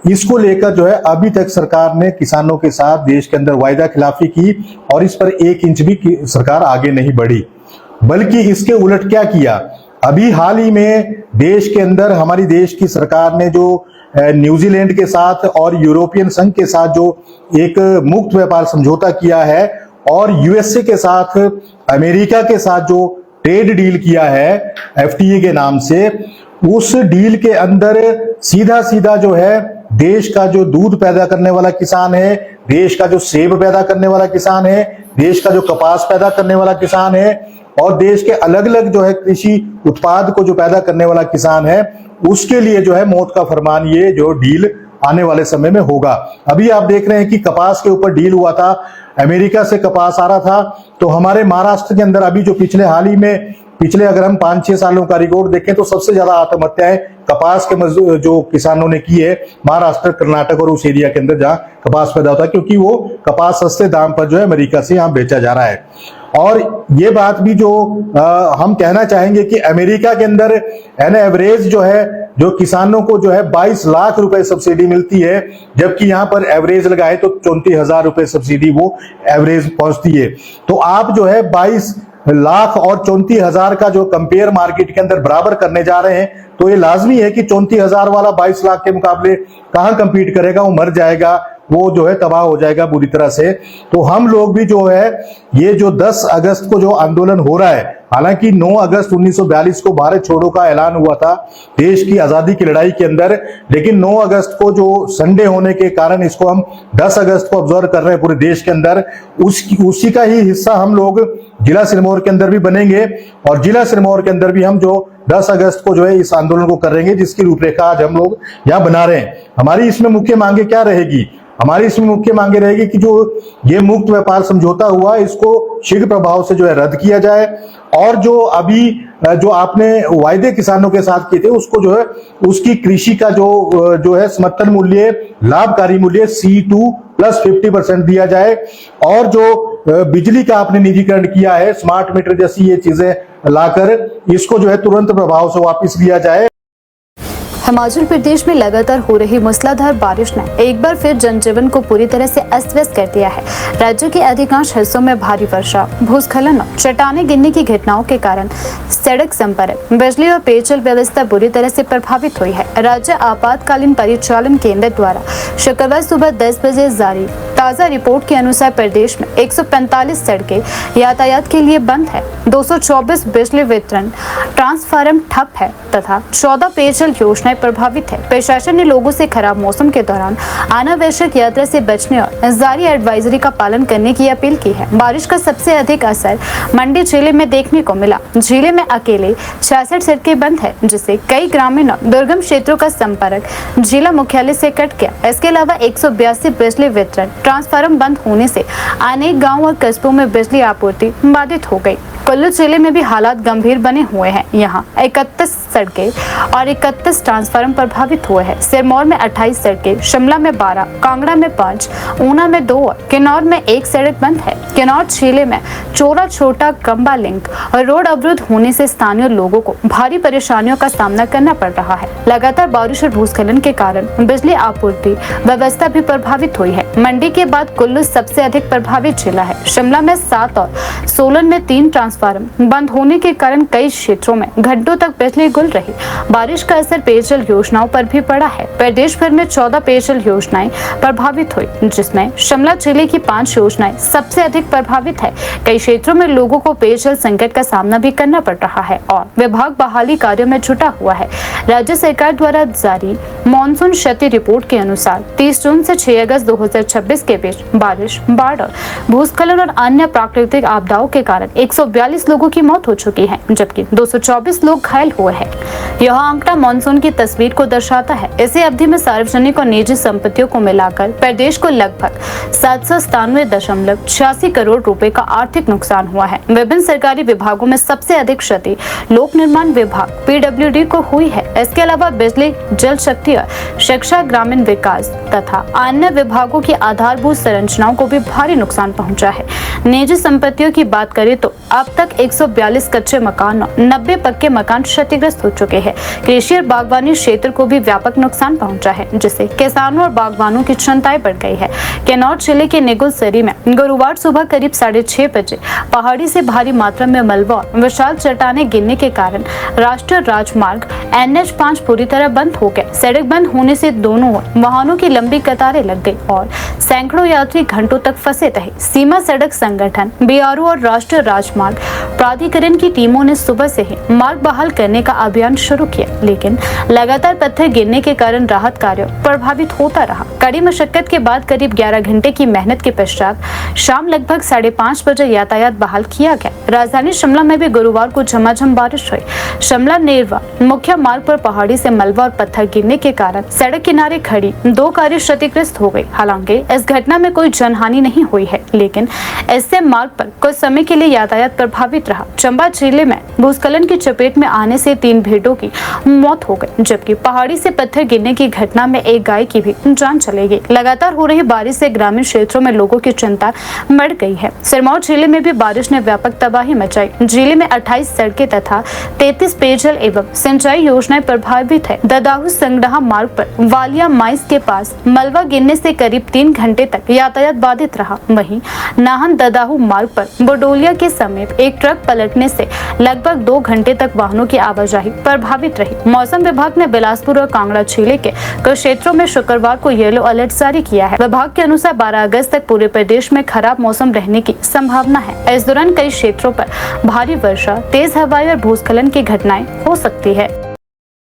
इसको लेकर जो है अभी तक सरकार ने किसानों के साथ देश के अंदर वायदा खिलाफी की और इस पर 1 इंच भी सरकार आगे नहीं बढ़ी, बल्कि इसके उलट क्या किया। अभी हाल ही में देश के अंदर हमारी देश की सरकार ने जो न्यूजीलैंड के साथ और यूरोपियन संघ के साथ जो एक मुक्त व्यापार समझौता किया है और यूएसए के साथ, अमेरिका के साथ जो ट्रेड डील किया है FTA के नाम से, उस डील के अंदर सीधा सीधा जो है देश का जो दूध पैदा करने वाला किसान है, देश का जो सेब पैदा करने वाला किसान है, देश का जो कपास पैदा करने वाला किसान है और देश के अलग अलग जो है कृषि उत्पाद को जो पैदा करने वाला किसान है, उसके लिए जो है मौत का फरमान ये जो डील आने वाले समय में होगा। अभी आप देख रहे हैं कि कपास के ऊपर डील हुआ था, अमेरिका से कपास आ रहा था, तो हमारे महाराष्ट्र के अंदर अभी जो पिछले अगर हम 5-6 सालों का रिकॉर्ड देखें तो सबसे ज्यादा आत्महत्याएं कपास के जो किसानों ने की है महाराष्ट्र, कर्नाटक और उस एरिया के अंदर जहां कपास पैदा होता है, क्योंकि वो कपास सस्ते दाम पर जो है अमेरिका से यहाँ बेचा जा रहा है। और ये बात भी जो हम कहना चाहेंगे कि अमेरिका के अंदर एन एवरेज जो है जो किसानों को जो है 22 लाख रुपए सब्सिडी मिलती है, जबकि यहाँ पर एवरेज लगाए तो 34,000 रुपए सब्सिडी वो एवरेज पहुंचती है। तो आप जो है 22 लाख और 34,000 का जो कंपेयर मार्केट के अंदर बराबर करने जा रहे हैं, तो ये लाजमी है कि 34,000 वाला 22 लाख के मुकाबले कहां कंपीट करेगा, वो मर जाएगा, वो जो है तबाह हो जाएगा बुरी तरह से। तो हम लोग भी जो है ये जो 10 अगस्त को जो आंदोलन हो रहा है, हालांकि 9 अगस्त 1942 को भारत छोड़ो का ऐलान हुआ था देश की आजादी की लड़ाई के अंदर, लेकिन 9 अगस्त को जो संडे होने के कारण इसको हम 10 अगस्त को ऑब्जर्व कर रहे हैं पूरे देश के अंदर, उसी का ही हिस्सा हम लोग जिला सिरमौर के अंदर भी बनेंगे और जिला सिरमौर के अंदर भी हम जो 10 अगस्त को जो है इस आंदोलन को करेंगे, जिसकी रूपरेखा आज हम लोग यहाँ बना रहे हैं। हमारी इसमें मुख्य मांगे क्या रहेगी? हमारी इसमें मुख्य मांगे रहेगी कि जो ये मुक्त व्यापार समझौता हुआ इसको शीघ्र प्रभाव से जो है रद्द किया जाए और जो अभी जो आपने वायदे किसानों के साथ किए थे उसको जो है उसकी कृषि का जो है समर्थन मूल्य, लाभकारी मूल्य C2 प्लस 50% दिया जाए और जो बिजली का आपने निजीकरण किया है, स्मार्ट मीटर जैसी ये चीजें लाकर इसको जो है तुरंत प्रभाव से वापस लिया जाए। हिमाचल प्रदेश में लगातार हो रही मूसलाधार बारिश ने एक बार फिर जनजीवन को पूरी तरह से अस्त व्यस्त कर दिया है। राज्य के अधिकांश हिस्सों में भारी वर्षा, भूस्खलन और चट्टानें गिरने की घटनाओं के कारण सड़क संपर्क, बिजली और पेयजल व्यवस्था बुरी तरह से प्रभावित हुई है। राज्य आपातकालीन परिचालन केंद्र द्वारा शुक्रवार सुबह 10 बजे जारी ताज़ा रिपोर्ट के अनुसार प्रदेश में 145 सड़कें यातायात के लिए बंद है, 224 बिजली वितरण ट्रांसफार्मर ठप है तथा 14 पेयजल योजनाएं प्रभावित है। प्रशासन ने लोगों से खराब मौसम के दौरान अनावश्यक यात्रा से बचने और जारी एडवाइजरी का पालन करने की अपील की है। बारिश का सबसे अधिक असर मंडी जिले में देखने को मिला। जिले में अकेले 66 सड़कें बंद है, जिससे कई ग्रामीण और दुर्गम क्षेत्रों का संपर्क जिला मुख्यालय से कट गया। इसके अलावा 182 बिजली वितरण ट्रांसफार्मर बंद होने से अनेक गाँव और कस्बों में बिजली आपूर्ति बाधित हो गई। कुल्लू जिले में भी हालात गंभीर बने हुए हैं। यहाँ 31 सड़कें और 31 ट्रांसफार्मर प्रभावित हुए हैं। सिरमौर में 28 सड़कें, शिमला में 12, कांगड़ा में 5, ऊना में 2 और किन्नौर में 1 सड़क बंद है। किन्नौर जिले में चोरा छोटा कम्बा लिंक और रोड अवरुद्ध होने से स्थानीय लोगों को भारी परेशानियों का सामना करना पड़ रहा है। लगातार बारिश और भूस्खलन के कारण बिजली आपूर्ति व्यवस्था भी प्रभावित हुई है। मंडी के बाद कुल्लू सबसे अधिक प्रभावित जिला है। शिमला में 7 और सोलन में 3 ट्रांसफार्मर बंद होने के कारण कई क्षेत्रों में घंटों तक बिजली गुल रही। बारिश का असर पेयजल योजनाओं पर भी पड़ा है। प्रदेश भर में 14 पेयजल योजनाएं प्रभावित हुई, जिसमें शिमला जिले की 5 योजनाएं सबसे अधिक प्रभावित है। कई क्षेत्रों में लोगों को पेयजल संकट का सामना भी करना पड़ रहा है और विभाग बहाली कार्यों में जुटा हुआ है। राज्य सरकार द्वारा जारी मानसून क्षति रिपोर्ट के अनुसार 30 जून से 6 अगस्त 2026 के बीच बारिश, बाढ़ और भूस्खलन और अन्य प्राकृतिक आपदाओं के कारण 142 लोगों की मौत हो चुकी है, जबकि 224 लोग घायल हुए हैं। यह आंकड़ा मानसून की तस्वीर को दर्शाता है। इसी अवधि में सार्वजनिक और निजी संपत्तियों को मिलाकर प्रदेश को लगभग 797.86 करोड़ रुपए का आर्थिक नुकसान हुआ है। विभिन्न सरकारी विभागों में सबसे अधिक क्षति लोक निर्माण विभाग PWD को हुई है। इसके अलावा बिजली, जल शक्ति और शिक्षा, ग्रामीण विकास तथा अन्य विभागों की आधारभूत संरचनाओं को भी भारी नुकसान पहुंचा है। निजी संपत्तियों की बात करें तो अब तक 142 कच्चे मकान और 90 पक्के मकान क्षतिग्रस्त हो चुके हैं। कृषि और बागवानी क्षेत्र को भी व्यापक नुकसान पहुंचा है, जिससे किसानों और बागवानों की चिंताएं बढ़ गई है। किन्नौर जिले के निगुलसरी में गुरुवार सुबह करीब 6:30 बजे पहाड़ी से भारी मात्रा में मलबा और विशाल चट्टानें गिरने के कारण राष्ट्रीय राजमार्ग NH5 पूरी तरह बंद हो गया। सड़क बंद होने से दोनों ओर वाहनों की लंबी कतारें लग गई और सैकड़ों यात्री घंटों तक फंसे रहे। सीमा सड़क संगठन BRO और राष्ट्रीय राजमार्ग प्राधिकरण की टीमों ने सुबह से ही मार्ग बहाल करने का अभियान शुरू किया, लेकिन लगातार पत्थर गिरने के कारण राहत कार्य प्रभावित होता रहा। कड़ी मशक्कत के बाद करीब 11 घंटे की मेहनत के पश्चात शाम लगभग 5:30 बजे यातायात बहाल किया गया। राजधानी शिमला में भी गुरुवार को झमाझम बारिश हुई। शिमला नेरवा मुख्य मार्ग पर पहाड़ी से मलबा और पत्थर गिरने के कारण सड़क किनारे खड़ी 2 कारें क्षतिग्रस्त हो गई। हालांकि इस घटना में कोई जनहानि नहीं हुई है, लेकिन इससे मार्ग पर कुछ समय के लिए यातायात प्रभावित रहा। चंबा जिले में भूस्खलन की चपेट में आने से 3 भेड़ों की मौत हो गई, जबकि पहाड़ी से पत्थर गिरने की घटना में एक गाय की भी जान चली गई। लगातार हो रही बारिश से ग्रामीण क्षेत्रों में लोगों की चिंता बढ़ गई है। सिरमौर जिले में भी बारिश ने व्यापक तबाही मचाई। जिले में 28 सड़कें तथा 33 पेयजल एवं सिंचाई योजनाएं प्रभावित है। ददाहू संगडहा मार्ग पर वालिया माइस के पास मलबा गिरने से करीब 3 घंटे तक यातायात बाधित रहा। वहीं नाहन ददाहू मार्ग पर बोडोलिया के समीप एक ट्रक पलटने से लगभग 2 घंटे तक वाहनों की आवाजाही प्रभावित रही। मौसम विभाग ने बिलासपुर और कांगड़ा जिले के कुछ क्षेत्रों में शुक्रवार को येलो अलर्ट जारी किया है। विभाग के अनुसार 12 अगस्त तक पूरे प्रदेश में खराब मौसम रहने की संभावना है। इस दौरान कई क्षेत्रों पर भारी वर्षा, तेज हवाएं और भूस्खलन की घटनाएं हो सकती है।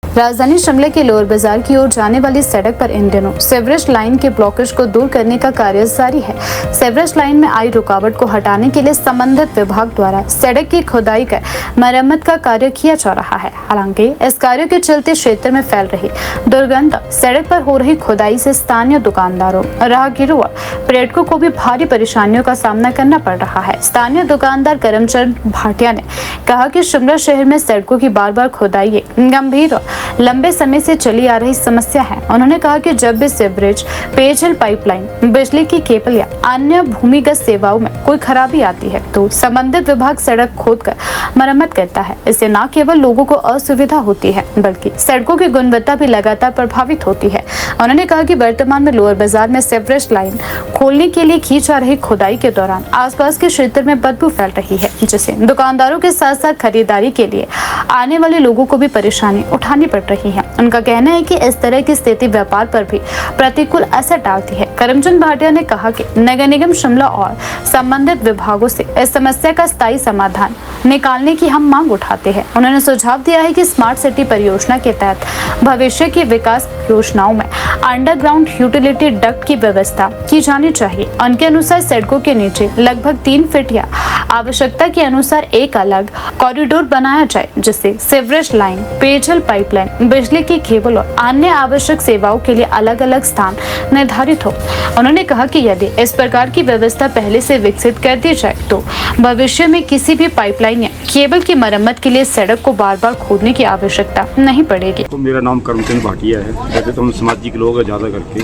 राजधानी शिमला के लोअर बाजार की ओर जाने वाली सड़क पर इन दिनों सीवरेज लाइन के ब्लॉकेज को दूर करने का कार्य जारी है। सीवरेज लाइन में आई रुकावट को हटाने के लिए संबंधित विभाग द्वारा सड़क की खुदाई कर मरम्मत का कार्य किया जा रहा है। हालांकि इस कार्य के चलते क्षेत्र में फैल रही दुर्गंध, सड़क पर हो रही खुदाई से स्थानीय दुकानदारों, राहगीरों और पर्यटकों को भी भारी परेशानियों का सामना करना पड़ रहा है। स्थानीय दुकानदार करमचंद भाटिया ने कहा कि शिमला शहर में सड़कों की बार-बार खुदाई एक गंभीर और लंबे समय से चली आ रही समस्या है। उन्होंने कहा कि जब भी सीवरेज, पेयजल पाइपलाइन, बिजली की केबल या अन्य भूमिगत सेवाओं में कोई खराबी आती है तो संबंधित विभाग सड़क खोदकर मरम्मत करता है। इससे न केवल लोगों को असुविधा होती है बल्कि सड़कों की गुणवत्ता भी लगातार प्रभावित होती है। उन्होंने कहा कि वर्तमान में लोअर बाजार में सीवरेज लाइन खोलने के लिए की जा रही खुदाई के दौरान आसपास के क्षेत्र में बदबू फैल रही है, जिससे दुकानदारों के साथ साथ खरीदारी के लिए आने वाले लोगों को भी परेशानी उठानी पड़ रही है। उनका कहना है कि इस तरह की स्थिति व्यापार पर भी प्रतिकूल असर डालती है। करमचंद भाटिया ने कहा कि नगर निगम शिमला और संबंधित विभागों से इस समस्या का स्थायी समाधान निकालने की हम मांग उठाते हैं। उन्होंने सुझाव दिया है कि स्मार्ट सिटी परियोजना के तहत भविष्य की विकास योजनाओं में अंडरग्राउंड यूटिलिटी डक्ट की व्यवस्था की जानी चाहिए। उनके अनुसार सड़कों के नीचे लगभग 3 फीट या आवश्यकता के अनुसार एक अलग कॉरिडोर बनाया जाए, जिससे सीवरेज लाइन, पेयजल पाइपलाइन, बिजली की केबल और अन्य आवश्यक सेवाओं के लिए अलग अलग स्थान निर्धारित हो। उन्होंने कहा कि यदि इस प्रकार की व्यवस्था पहले से विकसित कर दी जाए तो भविष्य में किसी भी पाइपलाइन या केबल की मरम्मत के लिए सड़क को बार बार खोदने की आवश्यकता नहीं पड़ेगी। तो मेरा नाम करमचंद भाटिया है। वैसे तो हम सामाजिक लोग हैं ज़्यादा करके,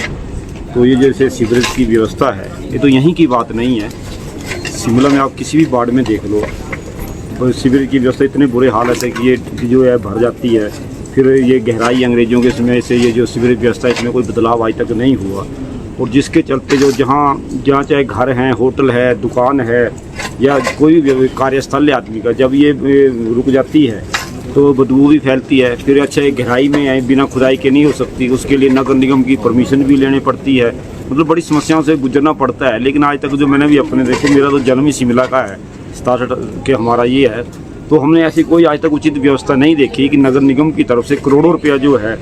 तो ये जैसे सीवरेज की व्यवस्था है, ये तो यहीं की बात नहीं है। शिमला में आप किसी भी वार्ड में देख लो, तो सीवरेज की व्यवस्था इतने बुरे हालत है कि ये जो है भर जाती है। फिर ये गहराई अंग्रेज़ों के समय से ये जो सीवरेज व्यवस्था है, इसमें कोई बदलाव आज तक नहीं हुआ, और जिसके चलते जो जहाँ चाहे घर हैं, होटल है, दुकान है या कोई भी कार्यस्थल है आदमी का, जब ये रुक जाती है तो बदबू भी फैलती है। फिर अच्छा ये गहराई में है, बिना खुदाई के नहीं हो सकती, उसके लिए नगर निगम की परमिशन भी लेनी पड़ती है। मतलब बड़ी समस्याओं से गुजरना पड़ता है। लेकिन आज तक जो मैंने भी अपने देखे, मेरा तो जन्म ही शिमला का है, 67 के हमारा ये है, तो हमने ऐसी कोई आज तक उचित व्यवस्था नहीं देखी कि नगर निगम की तरफ से करोड़ों रुपया जो है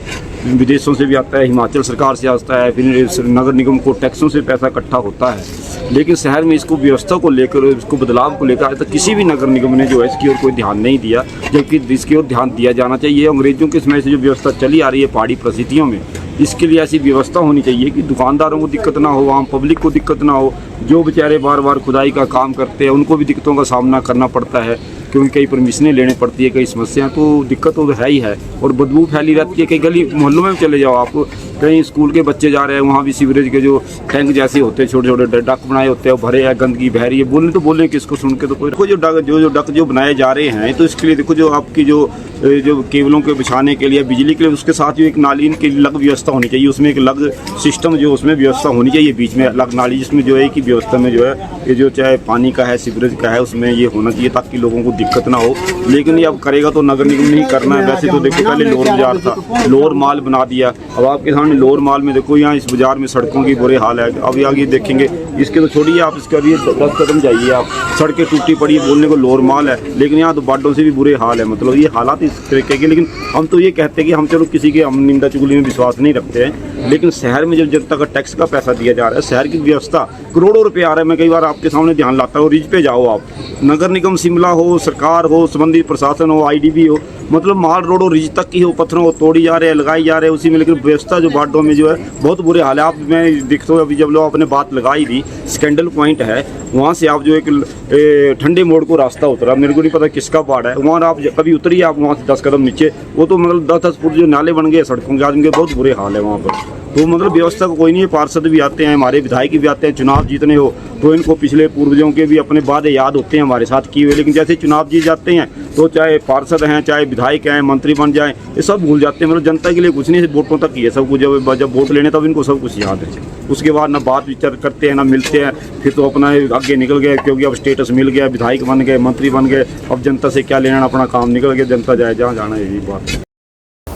विदेशों से भी आता है, हिमाचल सरकार से आता है, फिर नगर निगम को टैक्सों से पैसा इकट्ठा होता है, लेकिन शहर में इसको व्यवस्था को लेकर, इसको बदलाव को लेकर आज तक किसी भी नगर निगम ने जो है इसकी ओर कोई ध्यान नहीं दिया, जबकि इसकी ओर ध्यान दिया जाना चाहिए। अंग्रेजों के समय से जो व्यवस्था चली आ रही है पहाड़ी परिस्थितियों में, इसके लिए ऐसी व्यवस्था होनी चाहिए कि दुकानदारों को दिक्कत ना हो, आम पब्लिक को दिक्कत ना हो। जो बेचारे बार बार खुदाई का काम करते हैं उनको भी दिक्कतों का सामना करना पड़ता है, क्योंकि कई परमिशनें लेनी पड़ती है, कई समस्याएं, तो दिक्कत तो है ही है। और बदबू फैली रहती है। कई गली मोहल्लों में चले जाओ आप, कहीं स्कूल के बच्चे जा रहे हैं, वहाँ भी सीवरेज के जो टैंक जैसे होते हैं, छोटे छोटे डक बनाए होते हैं, भरे हैं, गंदगी बह रही है। बोलने तो बोले किसको, सुन के तो कोई जो डक बनाए जा रहे हैं, तो इसके लिए देखो जो आपकी जो केबलों के बिछाने के लिए, बिजली के लिए, उसके साथ जो एक नाली की अलग व्यवस्था होनी चाहिए, उसमें एक अलग सिस्टम जो उसमें व्यवस्था होनी चाहिए, बीच में अलग नाली, जिसमें जो है कि व्यवस्था में जो है ये जो चाहे पानी का है, सीवरेज का है, उसमें ये होना चाहिए ताकि लोगों को दिक्कत ना हो। लेकिन ये अब करेगा तो नगर निगम नहीं करना है। वैसे तो देखो पहले लोअर बाजार था, लोअर माल बना दिया। अब आपके सामने लोअर माल में देखो, यहाँ इस बाजार में सड़कों की बुरे हाल है। अब आगे देखेंगे, इसके तो छोड़िए आप, इसका भी 10 कदम जाइए आप, सड़कें टूटी पड़ी है, बोलने को लोअर माल है, लेकिन यहाँ तो बाडों से भी बुरे हाल है। मतलब ये हालात इस तरीके के। लेकिन हम तो ये कहते हैं कि हम चलो किसी के हम निंदा चुगली में विश्वास नहीं रखते हैं, लेकिन शहर में जब जनता का टैक्स का पैसा दिया जा रहा है, शहर की व्यवस्था करोड़ों रुपए आ रहा है। मैं कई बार आपके सामने ध्यान लाता हूँ, रिज पे जाओ आप, नगर निगम शिमला हो, सरकार हो, संबंधित प्रशासन हो, IDB हो, मतलब माल रोड और रिज तक की हो, पत्थरों को तोड़ी जा रहे हैं, लगाई जा रहे हैं उसी में। लेकिन व्यवस्था जो बाडों में जो है बहुत बुरे हाल है। आप मैं देखता हूँ, अभी जब लोग आपने बात लगाई थी, स्कैंडल पॉइंट है, वहाँ से आप जो एक ठंडे मोड़ को रास्ता उतरा, मेरे को नहीं पता किसका पार्ट है, वहाँ आप कभी उतरिए आप वहाँ से 10 कदम नीचे, वो तो मतलब 10-10 फुट जो नाले बन गए सड़कों के, आदमी के बहुत बुरे हाल है वहाँ पर। तो मतलब व्यवस्था को कोई नहीं है। पार्षद भी आते हैं, हमारे विधायक भी आते हैं, चुनाव जीतने हो तो इनको पिछले पूर्वजों के भी अपने वादे याद होते हैं हमारे साथ किए हुए। लेकिन जैसे चुनाव जीत जाते हैं तो चाहे पार्षद हैं, चाहे विधायक हैं, मंत्री बन जाएं, ये सब भूल जाते हैं। मतलब जनता के लिए कुछ नहीं, वोटों तक ही है सब कुछ। जब वोट लेने तब इनको सब कुछ याद है, उसके बाद ना बात विचार करते हैं, ना मिलते हैं। फिर तो अपना आगे निकल गए, क्योंकि अब स्टेटस मिल गया, विधायक बन गए, मंत्री बन गए, अब जनता से क्या लेना, अपना काम निकल गया, जनता जाए जहाँ जाना, यही बात है।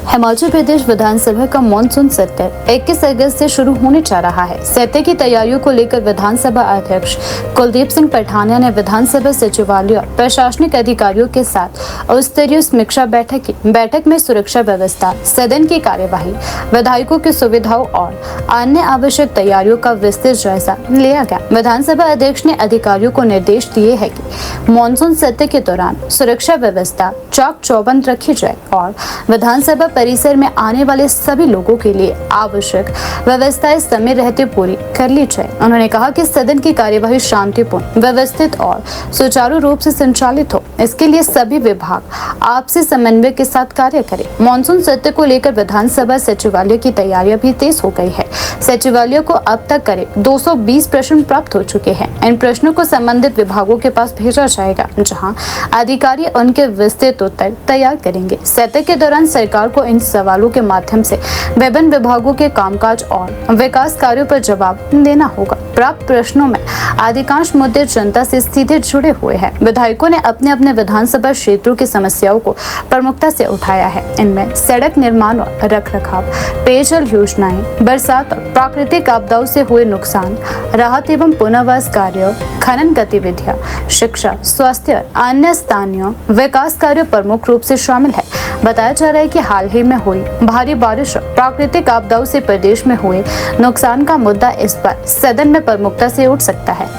हिमाचल प्रदेश विधानसभा का मॉनसून सत्र 21 अगस्त से शुरू होने जा रहा है। सत्र की तैयारियों को लेकर विधानसभा अध्यक्ष कुलदीप सिंह पठानिया ने विधानसभा सचिवालय और प्रशासनिक अधिकारियों के साथ उच्च स्तरीय समीक्षा बैठक की। बैठक में सुरक्षा व्यवस्था, सदन की कार्यवाही, विधायकों की सुविधाओं और अन्य आवश्यक तैयारियों का विस्तृत जायजा लिया गया। विधानसभा अध्यक्ष ने अधिकारियों को निर्देश दिए है कि मानसून सत्र के दौरान सुरक्षा व्यवस्था चाक चौबंद रखी जाए और विधानसभा परिसर में आने वाले सभी लोगों के लिए आवश्यक व्यवस्थाएं समय रहते पूरी कर ली जाए। उन्होंने कहा कि सदन की कार्यवाही शांतिपूर्ण, व्यवस्थित और सुचारू रूप से संचालित हो, इसके लिए सभी विभाग आपसी समन्वय के साथ कार्य करें। मानसून सत्र को लेकर विधानसभा सचिवालय की तैयारियां भी तेज हो गई है। सचिवालय को अब तक करीब 220 प्रश्न प्राप्त हो चुके हैं। इन प्रश्नों को संबंधित विभागों के पास भेजा जाएगा, जहाँ अधिकारी उनके विस्तृत उत्तर तैयार करेंगे। सत्र के दौरान सरकार को इन सवालों के माध्यम से विभिन्न विभागों के कामकाज और विकास कार्यों पर जवाब देना होगा। प्राप्त प्रश्नों में अधिकांश मुद्दे जनता से सीधे जुड़े हुए हैं। विधायकों ने अपने अपने विधानसभा क्षेत्रों की समस्याओं को प्रमुखता से उठाया है। इनमें सड़क निर्माण और रखरखाव, पेयजल योजनाएं, बरसात और प्राकृतिक आपदाओं से हुए नुकसान, राहत एवं पुनर्वास कार्य, खनन गतिविधियां, शिक्षा, स्वास्थ्य और अन्य स्थानीय विकास कार्य प्रमुख रूप से शामिल है। बताया जा रहा है कि हाल ही में हुई भारी बारिश और प्राकृतिक आपदाओं से प्रदेश में हुए नुकसान का मुद्दा इस बार सदन में प्रमुखता से उठ सकता है।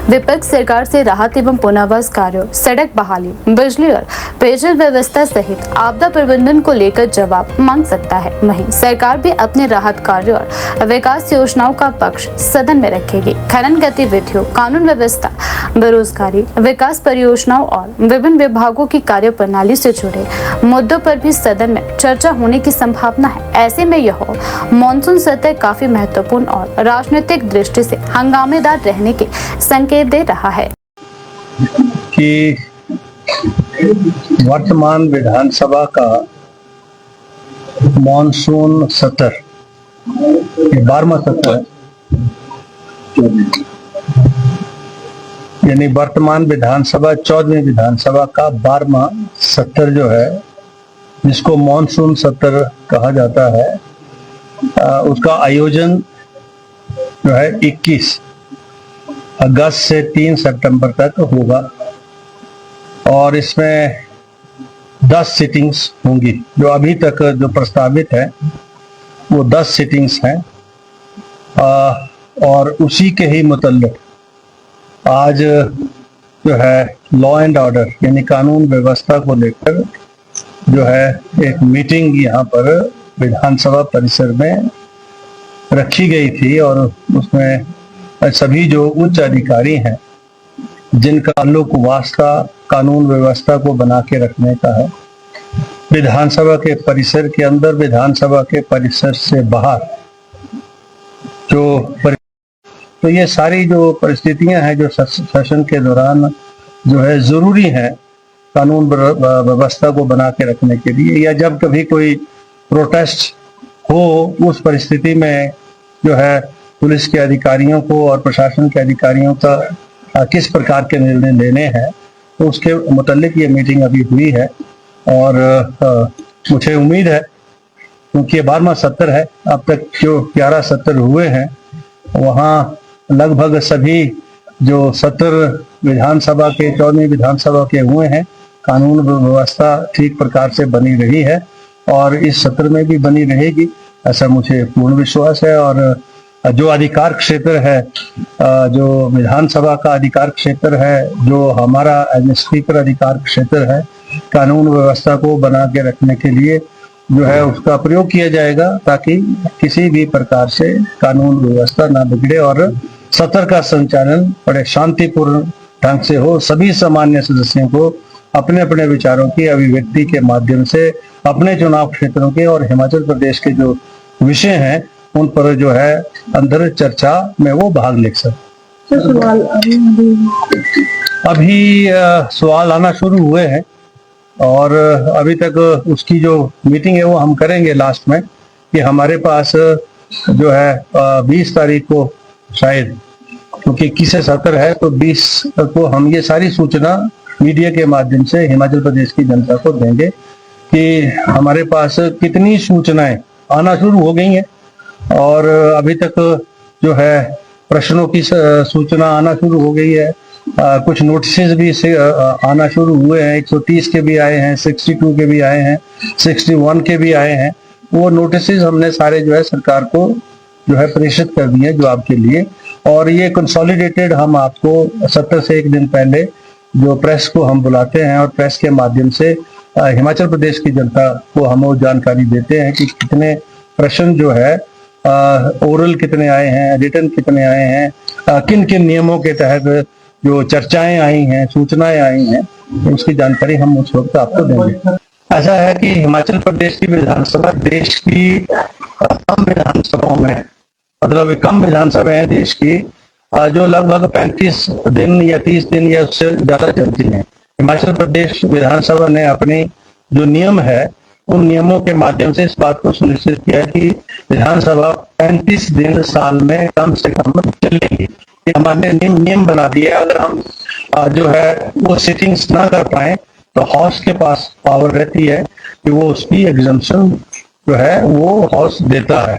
विपक्ष सरकार से राहत एवं पुनर्वास कार्यों, सड़क बहाली, बिजली और पेयजल व्यवस्था सहित आपदा प्रबंधन को लेकर जवाब मांग सकता है। वहीं सरकार भी अपने राहत कार्यों और विकास योजनाओं का पक्ष सदन में रखेगी। खनन गतिविधियों, कानून व्यवस्था, बेरोजगारी, विकास परियोजनाओं और विभिन्न विभागों की कार्य प्रणाली से जुड़े मुद्दों पर भी सदन में चर्चा होने की संभावना है। ऐसे में यह मानसून सत्र काफी महत्वपूर्ण और राजनीतिक दृष्टि से हंगामेदार रहने के संकेत दे रहा है कि वर्तमान विधानसभा का मॉनसून सत्र 12वां सत्र है, यानी वर्तमान विधानसभा 14वीं विधानसभा का 12वां सत्र जो है, जिसको मॉनसून सत्र कहा जाता है, उसका आयोजन जो है 21 अगस्त से 3 सितंबर तक होगा और इसमें 10 सिटिंग्स होंगी। जो अभी तक जो प्रस्तावित है वो 10 सिटिंग्स हैं और उसी के ही मुतल्लिक आज जो है लॉ एंड ऑर्डर यानी कानून व्यवस्था को लेकर जो है एक मीटिंग यहाँ पर विधानसभा परिसर में रखी गई थी और उसमें सभी जो उच्च अधिकारी हैं जिनका ताल्लुक वास्ता कानून व्यवस्था को बना के रखने का है, विधानसभा के परिसर के अंदर, विधानसभा के परिसर से बाहर तो ये सारी जो परिस्थितियां हैं जो सेशन के दौरान जो है जरूरी है कानून व्यवस्था को बना के रखने के लिए, या जब कभी कोई प्रोटेस्ट हो उस परिस्थिति में जो है पुलिस के अधिकारियों को और प्रशासन के अधिकारियों का किस प्रकार के निर्णय लेने हैं, तो उसके मुतालिक ये मीटिंग अभी हुई है। और मुझे उम्मीद है क्योंकि ये 12वां सत्र है, अब तक जो 11 सत्र हुए हैं वहाँ लगभग सभी जो सत्र विधानसभा के 14वीं विधानसभा के हुए हैं, कानून व्यवस्था ठीक प्रकार से बनी रही है और इस सत्र में भी बनी रहेगी, ऐसा मुझे पूर्ण विश्वास है। और जो अधिकार क्षेत्र है, जो विधानसभा का अधिकार क्षेत्र है, जो हमारा एज स्पीकर अधिकार क्षेत्र है, कानून व्यवस्था को बना के रखने के लिए जो है उसका प्रयोग किया जाएगा ताकि किसी भी प्रकार से कानून व्यवस्था ना बिगड़े और सत्र का संचालन बड़े शांतिपूर्ण ढंग से हो। सभी सामान्य सदस्यों को अपने अपने विचारों की अभिव्यक्ति के माध्यम से अपने चुनाव क्षेत्रों के और हिमाचल प्रदेश के जो विषय हैं उन पर जो है अंदर चर्चा में वो भाग ले सकते। अभी सवाल आना शुरू हुए हैं और अभी तक उसकी जो मीटिंग है वो हम करेंगे लास्ट में, कि हमारे पास जो है 20 तारीख को शायद, क्योंकि 21 सत्र है तो 20 को हम ये सारी सूचना मीडिया के माध्यम से हिमाचल प्रदेश की जनता को देंगे कि हमारे पास कितनी सूचनाएं आना शुरू हो गई हैं और अभी तक जो है प्रश्नों की सूचना आना शुरू हो गई है। कुछ नोटिस भी से आना शुरू हुए हैं, 130 के भी आए हैं, 62 के भी आए हैं, 61 के भी आए हैं। वो नोटिस हमने सारे जो है सरकार को जो है प्रेषित कर दिए जवाब के लिए, और ये कंसोलिडेटेड हम आपको सत्र से एक दिन पहले जो प्रेस को हम बुलाते हैं और प्रेस के माध्यम से हिमाचल प्रदेश की जनता को हम वो जानकारी देते हैं कि कितने प्रश्न जो है ओरल कितने आए हैं, रिटर्न कितने आए हैं, किन किन नियमों के तहत जो चर्चाएं आई हैं, सूचनाएं आई हैं, उसकी जानकारी हम उस वक्त आपको देंगे। ऐसा है कि हिमाचल प्रदेश की विधानसभा देश की कम विधानसभाओं में, मतलब कम विधानसभा है देश की जो लगभग 35 दिन या 30 दिन या उससे ज्यादा चलती हैं। हिमाचल प्रदेश विधानसभा ने अपनी जो नियम है उन नियमों के माध्यम से इस बात को सुनिश्चित किया कि विधानसभा 35 दिन साल में कम से कम चलेगी। ये हमारे नियम बना दिया। अगर हम जो है वो सिटिंग्स ना कर पाए तो हाउस के पास पावर रहती है कि वो उसकी एग्जम्पशन जो है वो हाउस देता है।